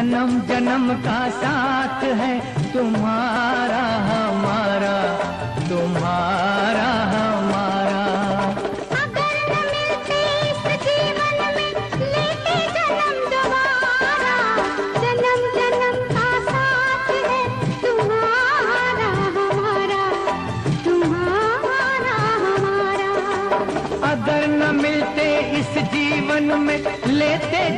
जन्म जन्म का साथ है तुम्हारा हमारा, तुम्हारा हमारा। अगर न मिलते इस जीवन में लेते जन्म दोबारा, जन्म जन्म का साथ है तुम्हारा हमारा, तुम्हारा हमारा। अगर न मिलते इस जीवन में लेते